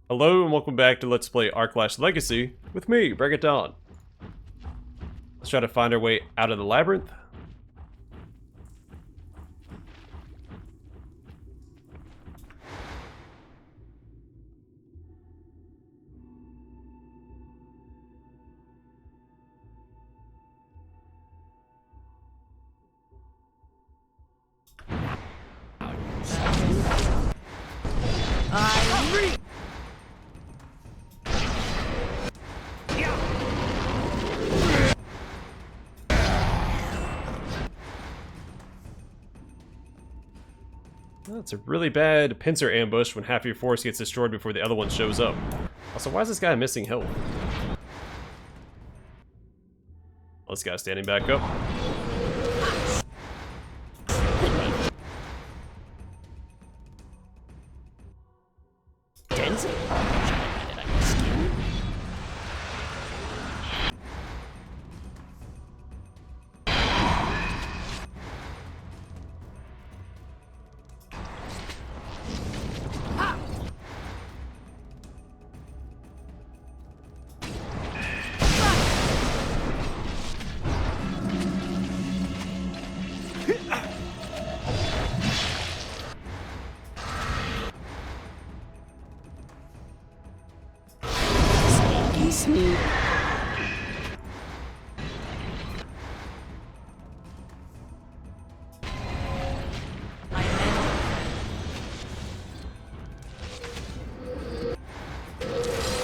Hello and welcome back to Let's Play Aarklash Legacy with me, Bring It On. Let's try to find our way out of the labyrinth. It's a really bad pincer ambush when half your force gets destroyed before the other one shows up. Also, why is this guy missing health? This guy's standing back up. Sneak.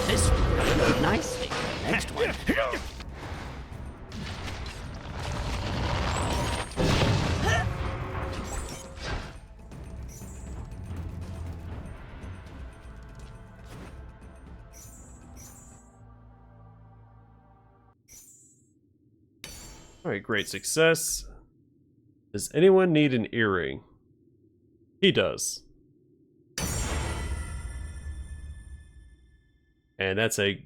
This one, nice. Next one. Alright, great success. Does anyone need an earring? He does. And that's a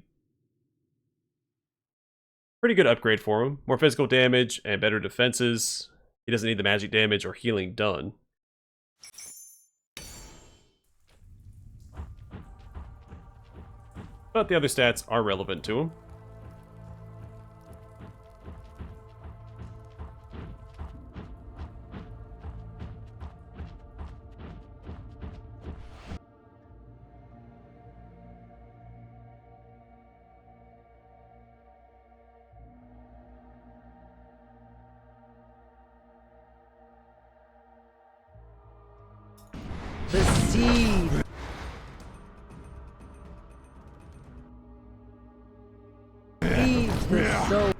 pretty good upgrade for him. More physical damage and better defenses. He doesn't need the magic damage or healing done. But the other stats are relevant to him. The seed. Feeds the soul.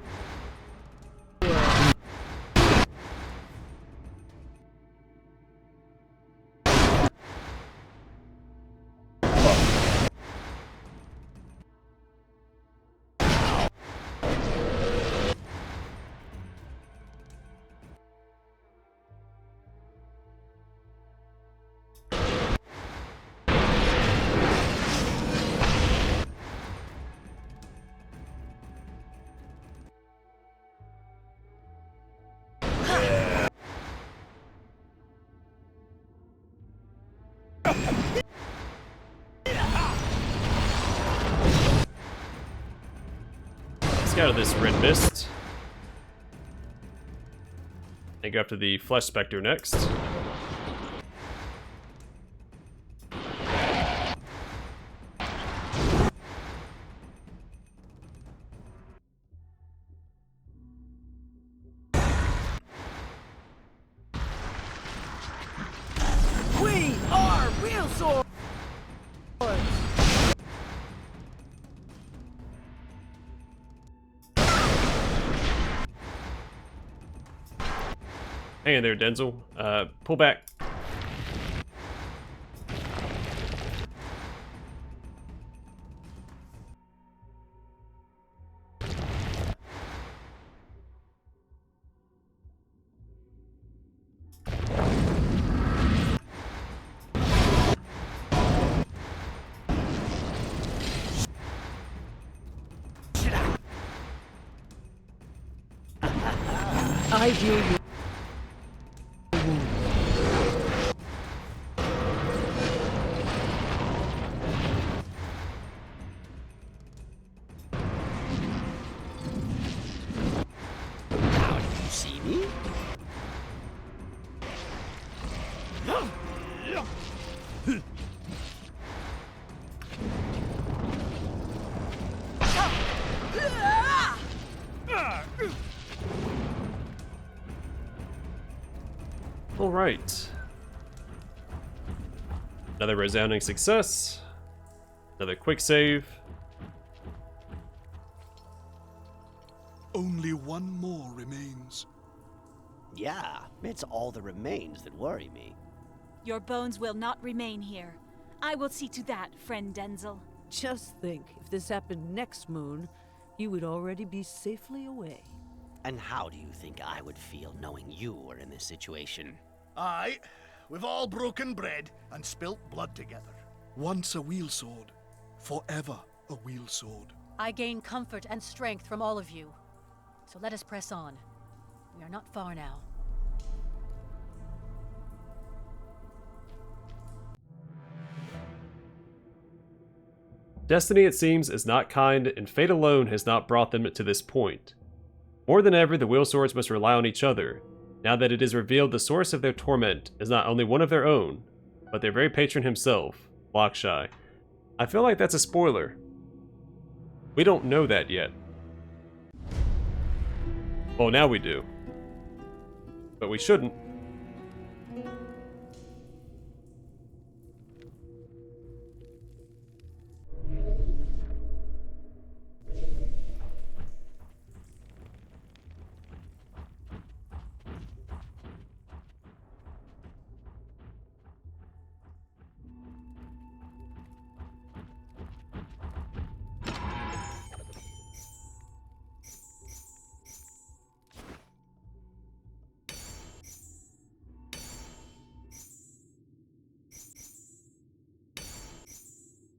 Let's get out of this red mist. And go after the Flesh Spectre next. We are real swords. Hang in there, Denzel. Pull back. I hear you. Alright. Another resounding success. Another quick save. Only one more remains. Yeah, it's all the remains that worry me. Your bones will not remain here. I will see to that, friend Denzel. Just think, if this happened next moon, you would already be safely away. And how do you think I would feel knowing you were in this situation? Aye, we've all broken bread and spilt blood together. Once a wheel sword, forever a wheel sword. I gain comfort and strength from all of you. So let us press on. We are not far now. Destiny, it seems, is not kind, and fate alone has not brought them to this point. More than ever, the wheel swords must rely on each other, now that it is revealed the source of their torment is not only one of their own, but their very patron himself, Lockshy. I feel like that's a spoiler. We don't know that yet. Well, now we do. But we shouldn't.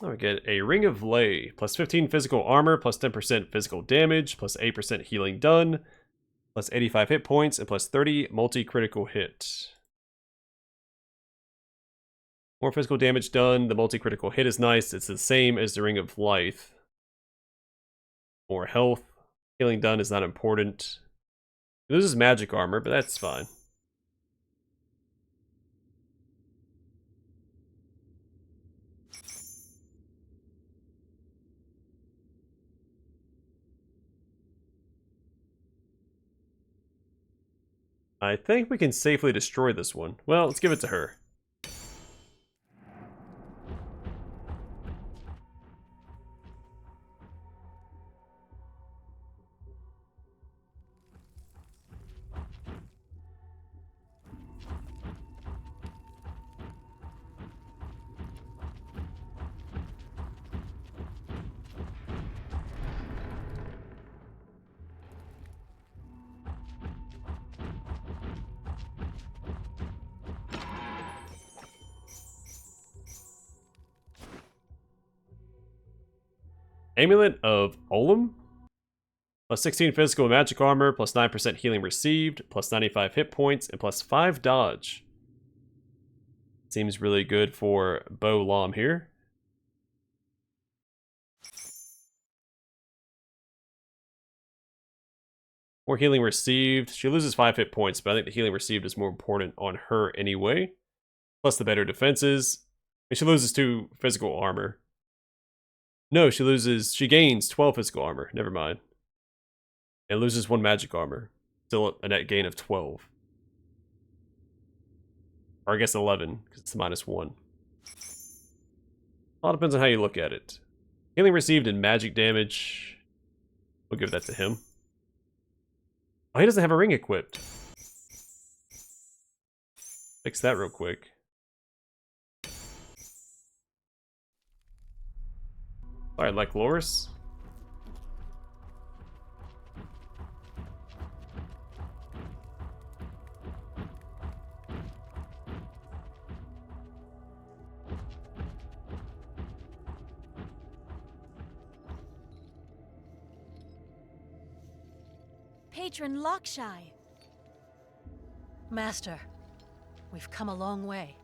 Oh, we get a Ring of Lay, plus 15 physical armor, plus 10% physical damage, plus 8% healing done, plus 85 hit points, and plus 30 multi-critical hit. More physical damage done, the multi-critical hit is nice, it's the same as the Ring of Life. More health, healing done is not important. This is magic armor, but that's fine. I think we can safely destroy this one. Well, let's give it to her. Amulet of Olim? Plus 16 physical and magic armor, plus 9% healing received, plus 95 hit points, and plus 5 dodge. Seems really good for Bo Lam here. More healing received. She loses 5 hit points, but I think the healing received is more important on her anyway. Plus the better defenses. And she loses 2 physical armor. No, she gains 12 physical armor. Never mind. And loses 1 magic armor. Still a net gain of 12. Or I guess 11, because it's -1. All depends on how you look at it. Healing received and magic damage. We'll give that to him. Oh, he doesn't have a ring equipped. Fix that real quick. Alright, like Loris. Patron Lockshy. Master, we've come a long way.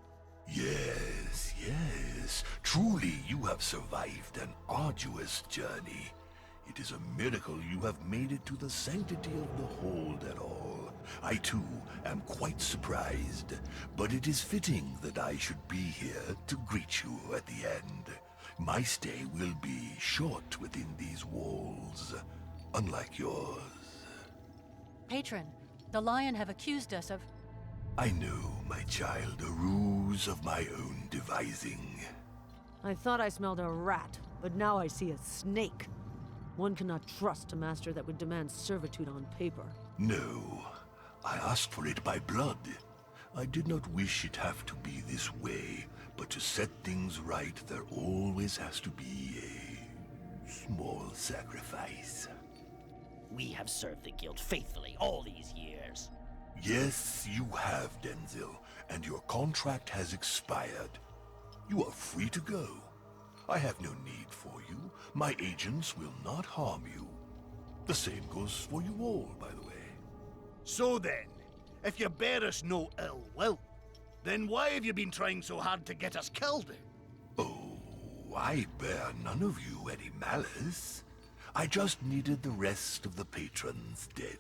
Yes, yes. Truly, you have survived an arduous journey. It is a miracle you have made it to the sanctity of the hold at all. I, too, am quite surprised, but it is fitting that I should be here to greet you at the end. My stay will be short within these walls, unlike yours. Patron, the Lion have accused us of... I know, my child, a ruse of my own devising. I thought I smelled a rat, but now I see a snake. One cannot trust a master that would demand servitude on paper. No, I asked for it by blood. I did not wish it have to be this way, but to set things right, there always has to be a small sacrifice. We have served the guild faithfully all these years. Yes, you have, Denzel, and your contract has expired. You are free to go. I have no need for you. My agents will not harm you. The same goes for you all, by the way. So then, if you bear us no ill will, then why have you been trying so hard to get us killed? Oh, I bear none of you any malice. I just needed the rest of the patrons dead.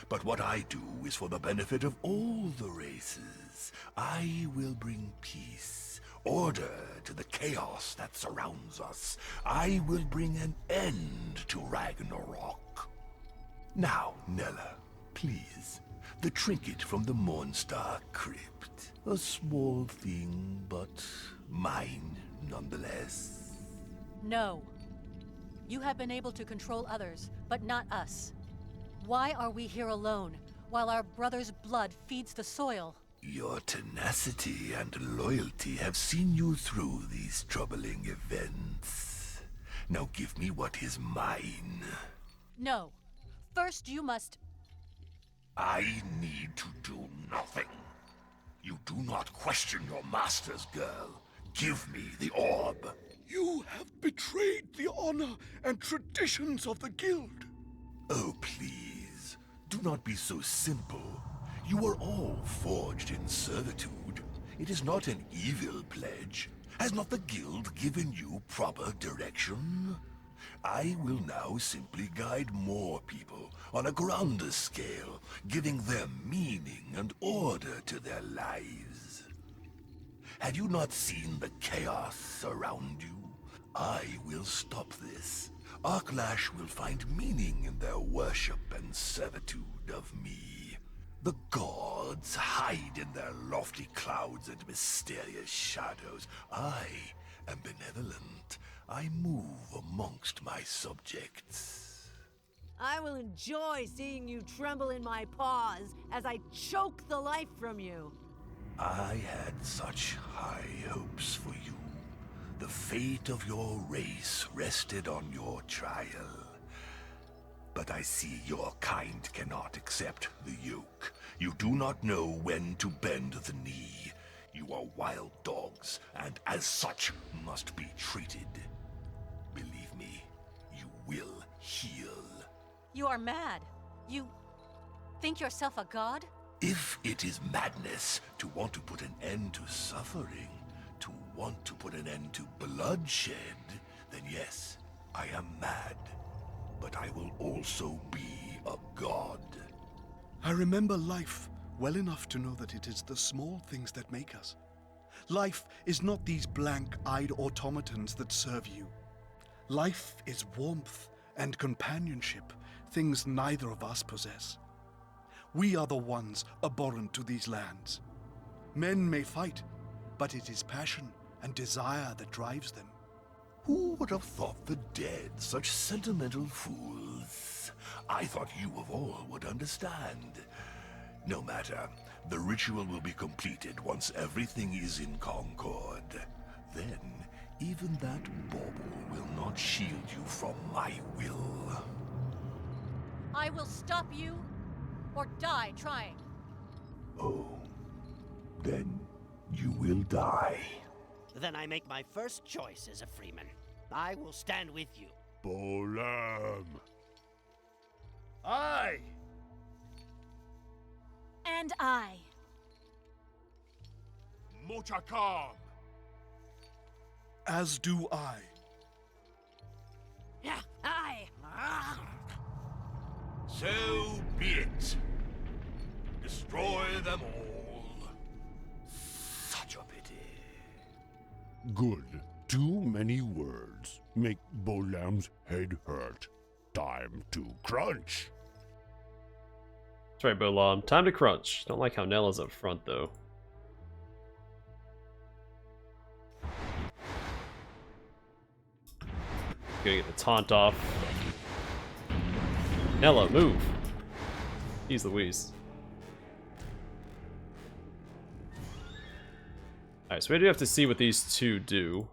But what I do is for the benefit of all the races. I will bring peace, order to the chaos that surrounds us. I will bring an end to Ragnarok. Now, Nella, please, the trinket from the Mornstar crypt. A small thing, but mine nonetheless. No. You have been able to control others, but not us. Why are we here alone, while our brother's blood feeds the soil? Your tenacity and loyalty have seen you through these troubling events. Now give me what is mine. No. First you must... I need to do nothing. You do not question your masters, girl. Give me the orb. You have betrayed the honor and traditions of the guild. Oh, please. Do not be so simple. You are all forged in servitude. It is not an evil pledge. Has not the guild given you proper direction? I will now simply guide more people on a grander scale, giving them meaning and order to their lives. Have you not seen the chaos around you? I will stop this. Aarklash will find meaning in their worship and servitude of me. The gods hide in their lofty clouds and mysterious shadows. I am benevolent. I move amongst my subjects. I will enjoy seeing you tremble in my paws as I choke the life from you. I had such high hopes for you. The fate of your race rested on your trial. But I see your kind cannot accept the yoke. You do not know when to bend the knee. You are wild dogs, and as such must be treated. Believe me, you will heal. You are mad. You think yourself a god? If it is madness to want to put an end to suffering, to want to put an end to bloodshed, then yes, I am mad. But I will also be a god. I remember life well enough to know that it is the small things that make us. Life is not these blank-eyed automatons that serve you. Life is warmth and companionship, things neither of us possess. We are the ones abhorrent to these lands. Men may fight, but it is passion and desire that drives them. Who would have thought the dead such sentimental fools? I thought you of all would understand. No matter, the ritual will be completed once everything is in concord. Then, even that bauble will not shield you from my will. I will stop you, or die trying. Oh, then you will die. Then I make my first choice as a freeman. I will stand with you. Bolam. Aye! And I. Mochakam. As do I. Yeah, I. So be it. Destroy them all. Such a pity. Good. Too many words make Bolam's head hurt. Time to crunch. That's right, Bolam. Time to crunch. Don't like how Nella's up front, though. Gonna get the taunt off. Nella, move. Jeez Louise. Alright, so we do have to see what these two do.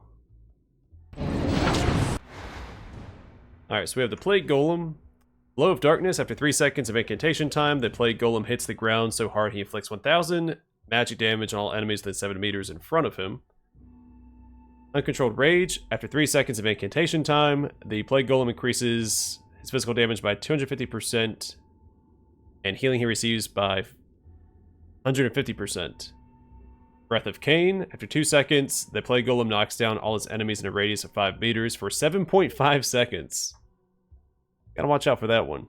Alright, so we have the Plague Golem. Blow of Darkness. After 3 seconds of incantation time, the Plague Golem hits the ground so hard he inflicts 1,000 magic damage on all enemies within 7 meters in front of him. Uncontrolled Rage. After 3 seconds of incantation time, the Plague Golem increases his physical damage by 250%, and healing he receives by 150%. Breath of Cain. After 2 seconds, the Plague Golem knocks down all his enemies in a radius of 5 meters for 7.5 seconds. Gotta watch out for that one.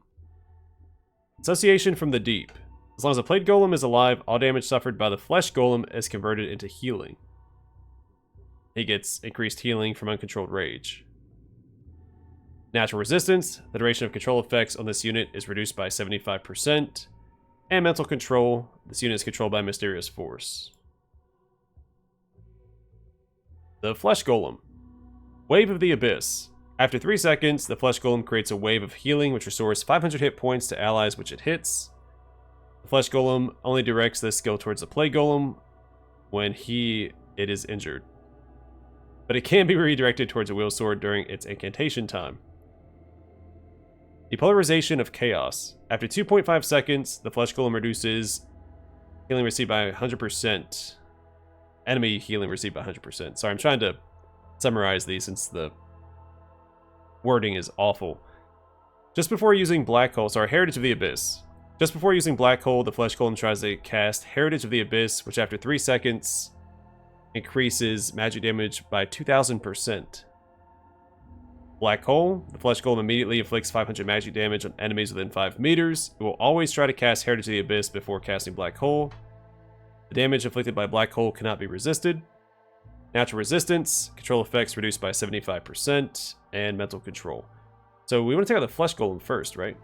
Association from the Deep. As long as the Plague Golem is alive, all damage suffered by the Flesh Golem is converted into healing. He gets increased healing from Uncontrolled Rage. Natural Resistance. The duration of control effects on this unit is reduced by 75%. And Mental Control. This unit is controlled by Mysterious Force. The Flesh Golem. Wave of the Abyss. After 3 seconds, the Flesh Golem creates a wave of healing which restores 500 hit points to allies which it hits. The Flesh Golem only directs this skill towards the Plague Golem when it is injured. But it can be redirected towards a Wheel Sword during its incantation time. Depolarization of Chaos. After 2.5 seconds, the Flesh Golem reduces healing received by 100%. Enemy healing received by 100%. Sorry, I'm trying to summarize these since the wording is awful. Just before using Black Hole, sorry, Heritage of the Abyss. Just before using Black Hole, the Flesh Golem tries to cast Heritage of the Abyss, which after 3 seconds increases magic damage by 2000%. Black Hole. The Flesh Golem immediately inflicts 500 magic damage on enemies within 5 meters. It will always try to cast Heritage of the Abyss before casting Black Hole. The damage inflicted by Black Hole cannot be resisted. Natural Resistance. Control effects reduced by 75%. And Mental Control. So we want to take out the Flesh Golem first, right?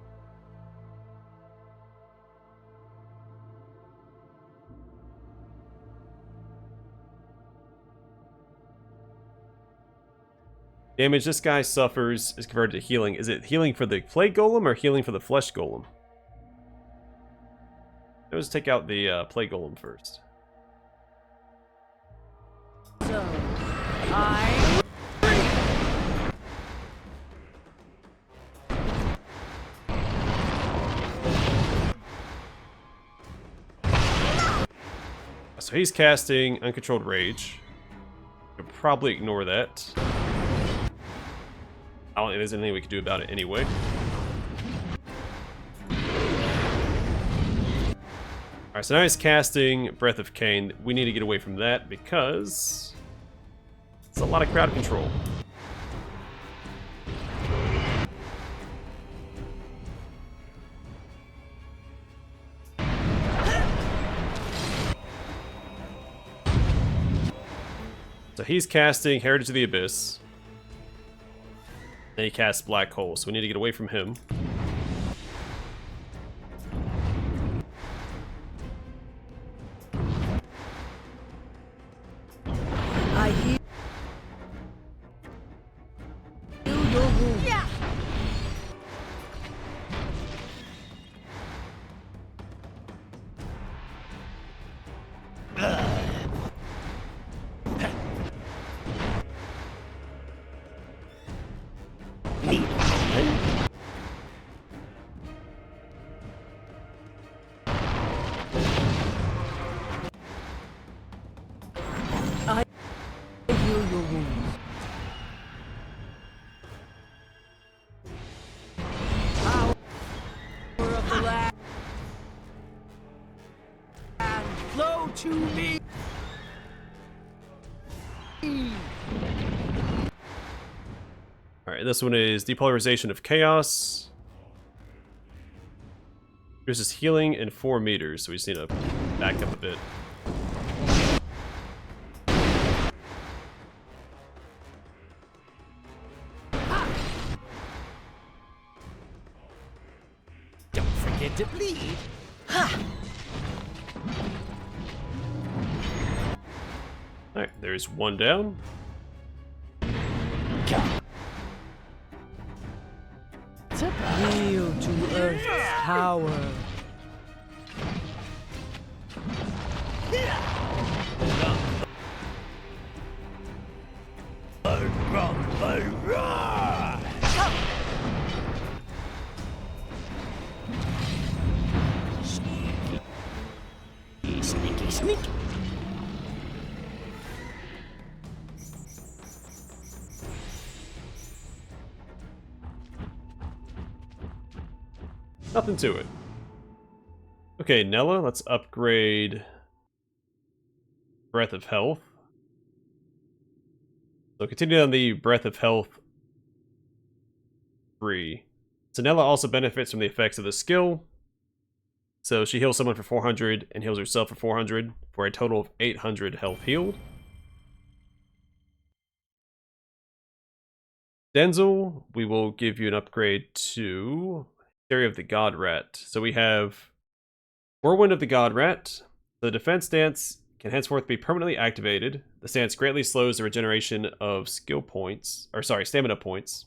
Damage this guy suffers is converted to healing. Is it healing for the Plague Golem or healing for the Flesh Golem? Let's take out the Plague Golem first. So, I... So he's casting Uncontrolled Rage. We'll probably ignore that. I don't think there's anything we can do about it anyway. Alright, so now he's casting Breath of Cain. We need to get away from that because it's a lot of crowd control. So he's casting Heritage of the Abyss. Then he casts Black Hole, so we need to get away from him. I heal your wound. Yeah. To me. Alright, this one is Depolarization of Chaos. Here's his healing in 4 meters, so we just need to back up a bit. Don't forget to bleed. Alright, there's one down. Kneel to Earth's power. Sneaky, sneak. Nothing to it. Okay, Nella, let's upgrade Breath of Health. So continue on the Breath of Health 3. So Nella also benefits from the effects of the skill. So she heals someone for 400 and heals herself for 400 for a total of 800 health healed. Denzel, we will give you an upgrade to Area of the God Rat. So we have Whirlwind of the God Rat. The defense stance can henceforth be permanently activated. The stance greatly slows the regeneration of skill points, or sorry, stamina points.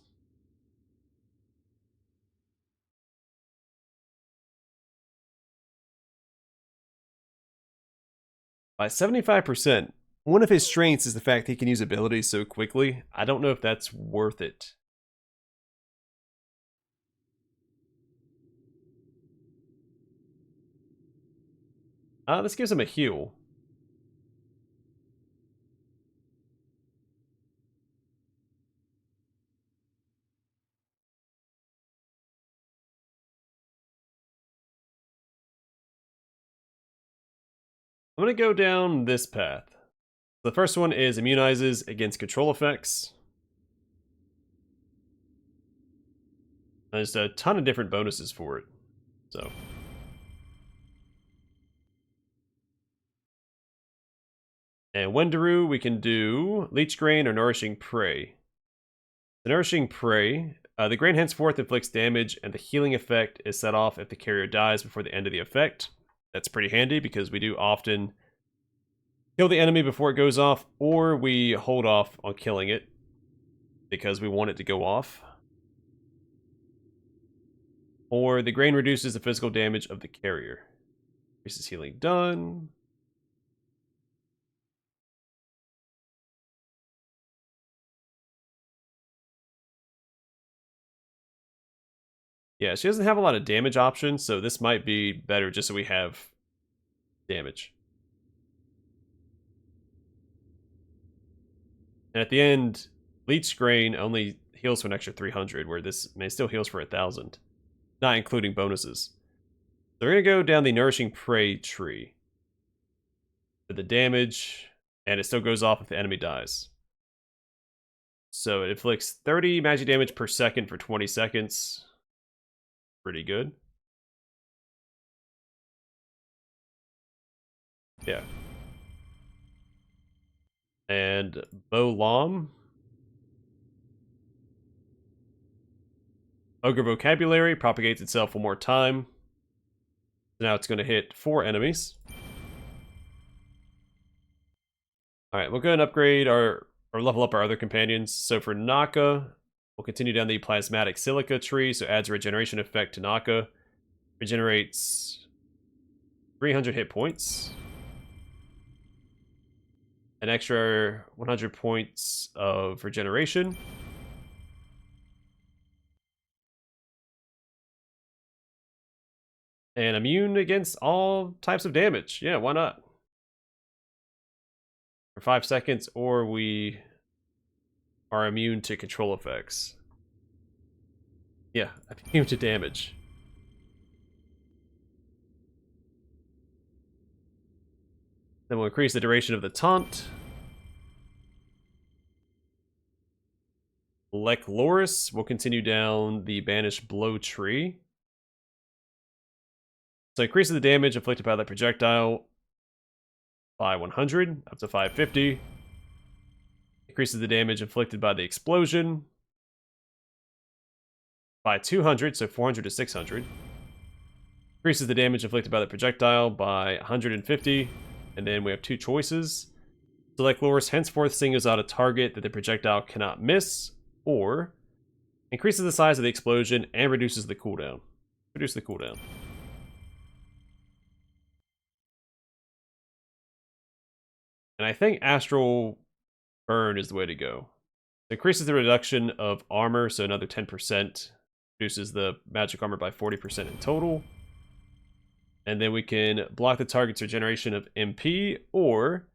By 75%. One of his strengths is the fact that he can use abilities so quickly. I don't know if that's worth it. This gives him a heal. I'm going to go down this path. The first one is immunizes against control effects. There's a ton of different bonuses for it. So and Wendaru, we can do Leech Grain or Nourishing Prey. The Nourishing Prey, the grain henceforth inflicts damage, and the healing effect is set off if the carrier dies before the end of the effect. That's pretty handy because we do often kill the enemy before it goes off, or we hold off on killing it because we want it to go off. Or the grain reduces the physical damage of the carrier. Increases healing done. Yeah, she doesn't have a lot of damage options, so this might be better just so we have damage. And at the end, Leech Grain only heals for an extra 300, where this may still heals for 1,000, not including bonuses. So we're going to go down the Nourishing Prey tree. For the damage, and it still goes off if the enemy dies. So it inflicts 30 magic damage per second for 20 seconds. Pretty good. Yeah. And Bo Lom. Ogre Vocabulary propagates itself one more time. So now it's going to hit 4 enemies. Alright, we'll go ahead and upgrade or level up our other companions. So for Naka, we'll continue down the Plasmatic Silica tree, so adds a regeneration effect to Naka. Regenerates 300 hit points. An extra 100 points of regeneration. And immune against all types of damage. Yeah, why not? For 5 seconds, or we are immune to control effects. Yeah, immune to damage. Then we'll increase the duration of the taunt. Lek Loris will continue down the Banished Blow tree. So increases the damage inflicted by the projectile by 100, up to 550. Increases the damage inflicted by the explosion by 200, so 400 to 600. Increases the damage inflicted by the projectile by 150. And then we have two choices. Select lures henceforth singles out a target that the projectile cannot miss, or increases the size of the explosion and reduces the cooldown. Reduce the cooldown. And I think Astral Burn is the way to go. It increases the reduction of armor, so another 10%. Reduces the magic armor by 40% in total. And then we can block the target's regeneration of MP, or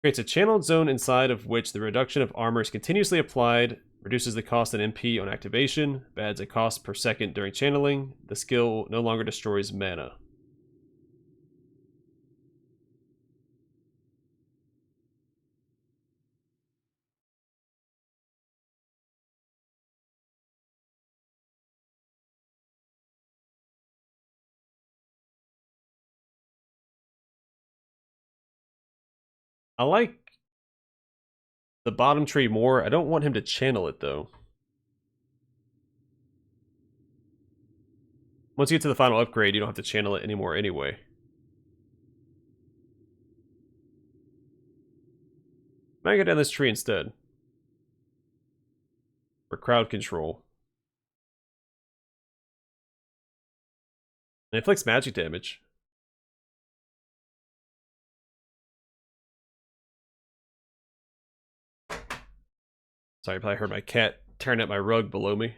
creates a channeled zone inside of which the reduction of armor is continuously applied, reduces the cost in MP on activation, but adds a cost per second during channeling. The skill no longer destroys mana. I like the bottom tree more. I don't want him to channel it, though. Once you get to the final upgrade, you don't have to channel it anymore anyway. Might go down this tree instead. For crowd control. And it inflicts magic damage. Sorry, I probably heard my cat tearing at my rug below me.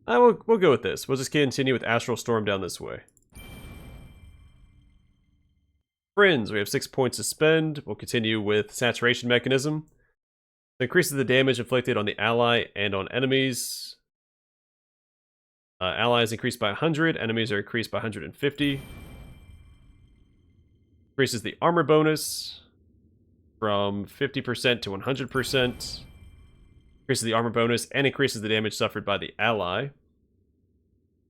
We'll go with this. We'll just continue with Astral Storm down this way. Friends, we have 6 points to spend. We'll continue with Saturation Mechanism. It increases the damage inflicted on the ally and on enemies. Allies increased by 100. Enemies are increased by 150. Increases the armor bonus from 50% to 100%. Increases the armor bonus and increases the damage suffered by the ally.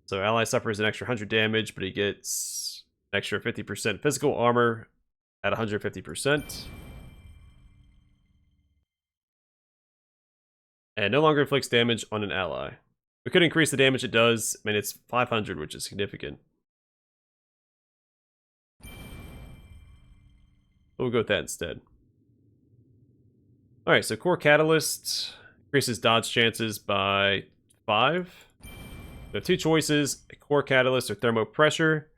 So ally suffers an extra 100 damage, but he gets an extra 50% physical armor at 150%. And no longer inflicts damage on an ally. We could increase the damage it does. I mean, it's 500, which is significant. We'll go with that instead. Alright, so Core Catalyst increases dodge chances by 5. We have two choices, a Core Catalyst or Thermo Pressure.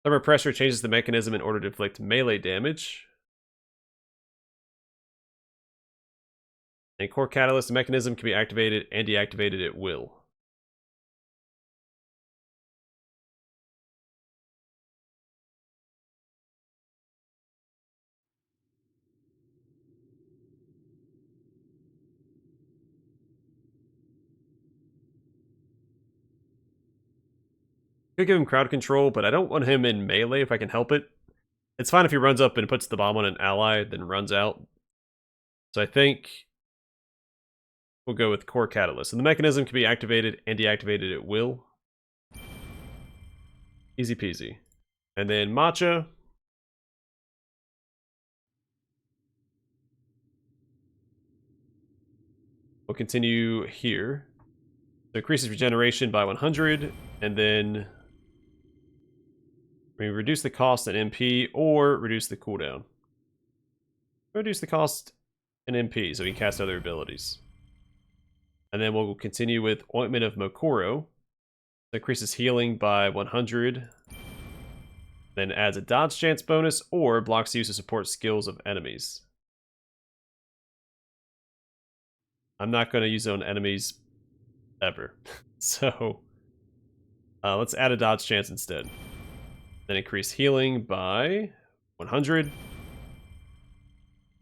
Thermo Pressure changes the mechanism in order to inflict melee damage. And Core Catalyst, the mechanism can be activated and deactivated at will. Could give him crowd control, but I don't want him in melee if I can help it. It's fine if he runs up and puts the bomb on an ally, then runs out. So I think we'll go with Core Catalyst. And the mechanism can be activated and deactivated at will. Easy peasy. And then Matcha. We'll continue here. So increases regeneration by 100, and then we reduce the cost in MP or reduce the cooldown. Reduce the cost in MP so we can cast other abilities. And then we'll continue with Ointment of Mokoro. That increases healing by 100. Then adds a dodge chance bonus or blocks the use of support skills of enemies. I'm not going to use it on enemies ever. So let's add a dodge chance instead. Then increase healing by 100.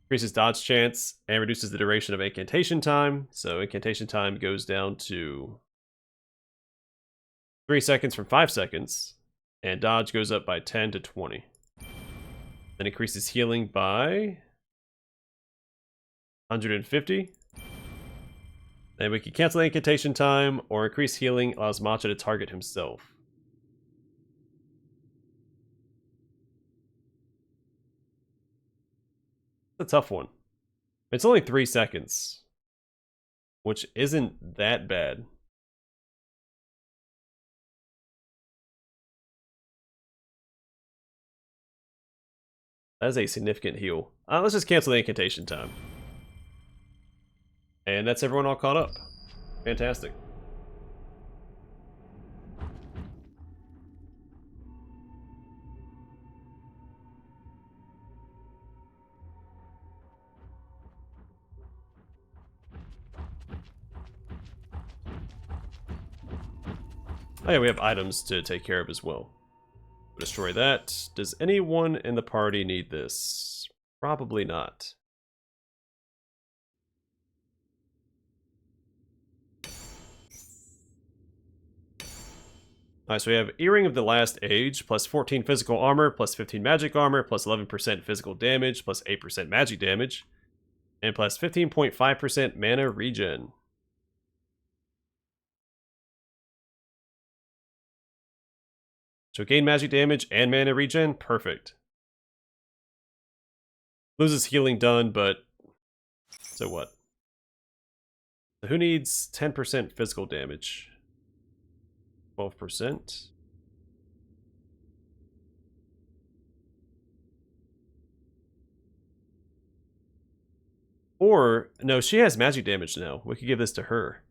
Increases dodge chance and reduces the duration of incantation time. So incantation time goes down to 3 seconds from 5 seconds. And dodge goes up by 10 to 20. Then increases healing by 150. Then we can cancel the incantation time or increase healing allows Matcha to target himself. It's a tough one. It's only 3 seconds. which isn't that bad. That is a significant heal. Let's just cancel the incantation time. And that's everyone all caught up. Fantastic. Oh yeah, we have items to take care of as well. We'll destroy that. Does anyone in the party need this? Probably not. Alright, so we have Earring of the Last Age, plus 14 physical armor, plus 15 magic armor, plus 11% physical damage, plus 8% magic damage, and plus 15.5% mana regen. So gain magic damage and mana regen, perfect. Loses healing done, but so what? So who needs 10% physical damage? 12%. Or, no, she has magic damage now. We could give this to her.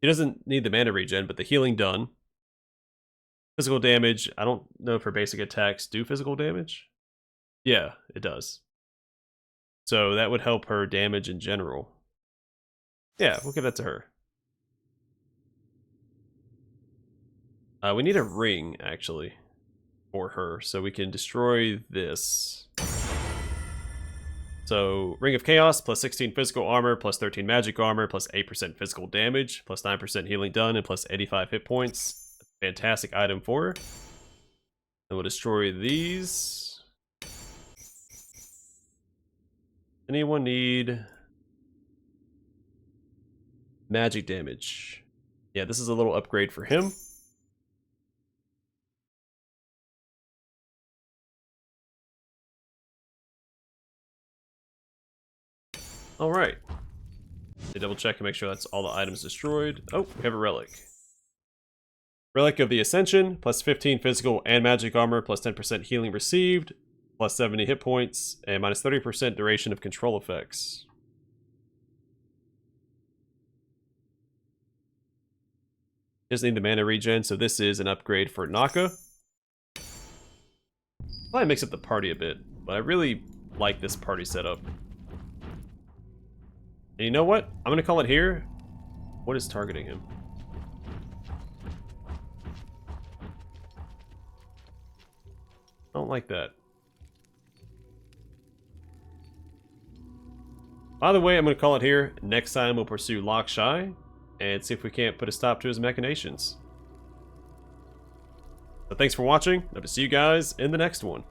She doesn't need the mana regen, but the healing done. Physical damage, I don't know if her basic attacks do physical damage. Yeah, it does. So that would help her damage in general. Yeah, we'll give that to her. We need a ring, actually, for her, so we can destroy this. So, Ring of Chaos, plus 16 physical armor, plus 13 magic armor, plus 8% physical damage, plus 9% healing done, and plus 85 hit points. Fantastic item for her. Then we'll destroy these. Anyone need magic damage? Yeah, this is a little upgrade for him. Alright. Double check and make sure that's all the items destroyed. Oh, we have a relic. Relic of the Ascension, plus 15 physical and magic armor, plus 10% healing received, plus 70 hit points, and minus 30% duration of control effects. Just need the mana regen, so this is an upgrade for Naka. Probably mix up the party a bit, but I really like this party setup. And you know what? I'm going to call it here. What is targeting him? I don't like that. By the way, I'm going to call it here. Next time we'll pursue Lockshy and see if we can't put a stop to his machinations. So thanks for watching. Hope to see you guys in the next one.